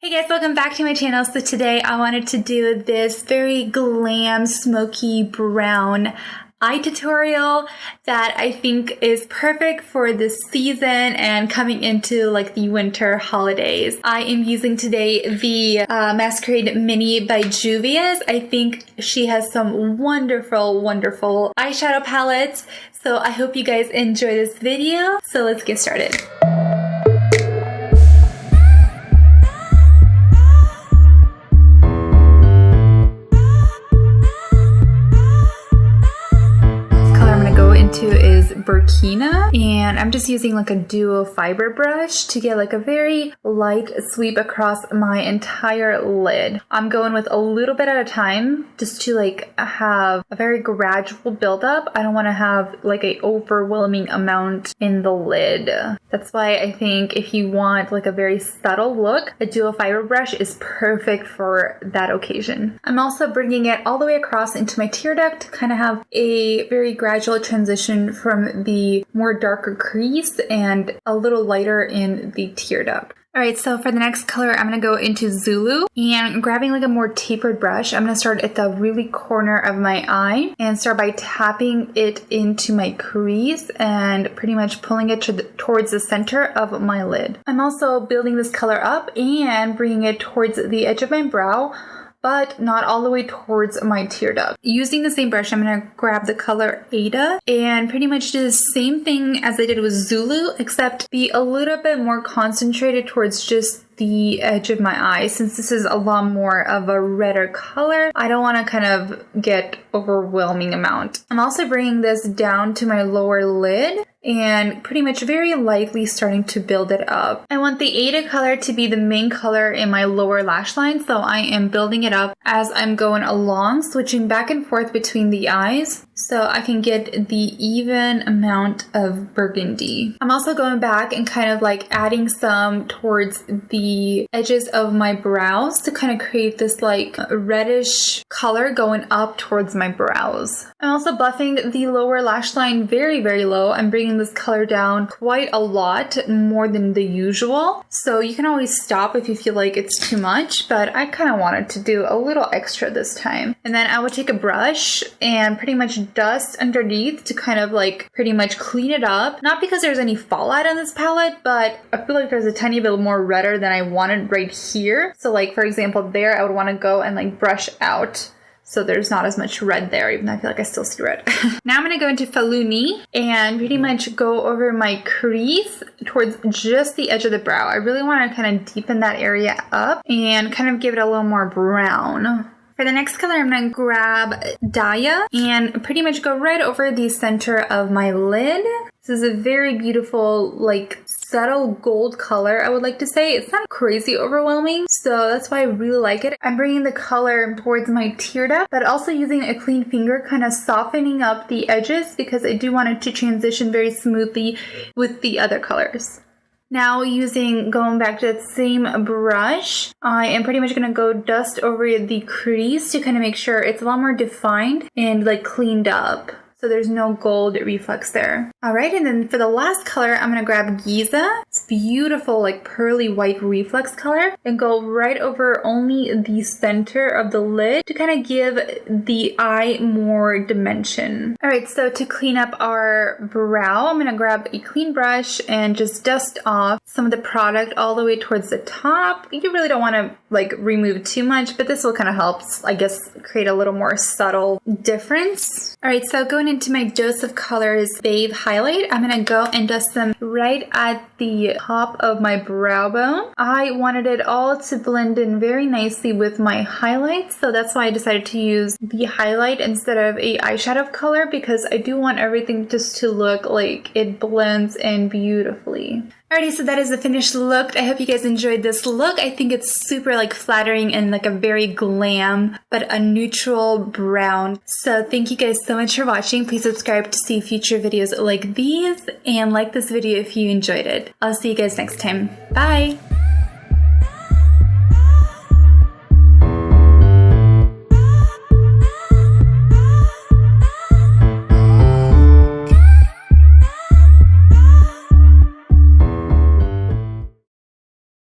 Hey guys, welcome back to my channel. So today I wanted to do this very glam, smoky brown eye tutorial that I think is perfect for this season and coming into like the winter holidays. I am using today the Masquerade Mini by Juvias. I think she has some wonderful eyeshadow palettes. So I hope you guys enjoy this video. So let's get started. Is Burkina, and I'm just using like a duo fiber brush to get like a very light sweep across my entire lid. I'm going with a little bit at a time just to like have a very gradual buildup. I don't want to have like a overwhelming amount in the lid. That's why I think if you want like a very subtle look, a duo fiber brush is perfect for that occasion. I'm also bringing it all the way across into my tear duct to kind of have a very gradual transition from the more darker crease and a little lighter in the tear duct. Alright, so for the next color, I'm going to go into Zulu, and grabbing like a more tapered brush, I'm going to start at the really corner of my eye and start by tapping it into my crease and pretty much pulling it towards the center of my lid. I'm also building this color up and bringing it towards the edge of my brow, but not all the way towards my tear duct. Using the same brush, I'm going to grab the color Ada and pretty much do the same thing as I did with Zulu, except be a little bit more concentrated towards just the edge of my eye. Since this is a lot more of a redder color, I don't want to kind of get overwhelming amount. I'm also bringing this down to my lower lid and pretty much very lightly starting to build it up. I want the Ada color to be the main color in my lower lash line, so I am building it up as I'm going along, switching back and forth between the eyes so I can get the even amount of burgundy. I'm also going back and kind of like adding some towards the edges of my brows to kind of create this like reddish color going up towards my brows. I'm also buffing the lower lash line very low. I'm bringing this color down quite a lot, more than the usual. So you can always stop if you feel like it's too much, but I kind of wanted to do a little extra this time. And then I would take a brush and pretty much dust underneath to kind of like pretty much clean it up. Not because there's any fallout on this palette, but I feel like there's a tiny bit more redder than I wanted right here. So like for example there, I would want to go and like brush out so there's not as much red there, even though I feel like I still see red. Now I'm going to go into Faluni and pretty much go over my crease towards just the edge of the brow. I really want to kind of deepen that area up and kind of give it a little more brown. For the next color, I'm going to grab Daya and pretty much go right over the center of my lid. This is a very beautiful, like, subtle gold color, I would like to say. It's not crazy overwhelming, so that's why I really like it. I'm bringing the color towards my tear duct, but also using a clean finger, kind of softening up the edges because I do want it to transition very smoothly with the other colors. Now going back to that same brush, I am pretty much going to go dust over the crease to kind of make sure it's a lot more defined and like cleaned up, so there's no gold reflex there. Alright, and then for the last color, I'm going to grab Giza. It's beautiful, like pearly white reflex color, and go right over only the center of the lid to kind of give the eye more dimension. Alright, so to clean up our brow, I'm going to grab a clean brush and just dust off some of the product all the way towards the top. You really don't want to like remove too much, but this will kind of help, I guess, create a little more subtle difference. Alright, so going into my dose of colors Babe highlight, I'm going to go and dust them right at the top of my brow bone. I wanted it all to blend in very nicely with my highlights, so that's why I decided to use the highlight instead of a eyeshadow color, because I do want everything just to look like it blends in beautifully. Alrighty, so that is the finished look. I hope you guys enjoyed this look. I think it's super like flattering and like a very glam, but a neutral brown. So thank you guys so much for watching. Please subscribe to see future videos like these and like this video if you enjoyed it. I'll see you guys next time. Bye!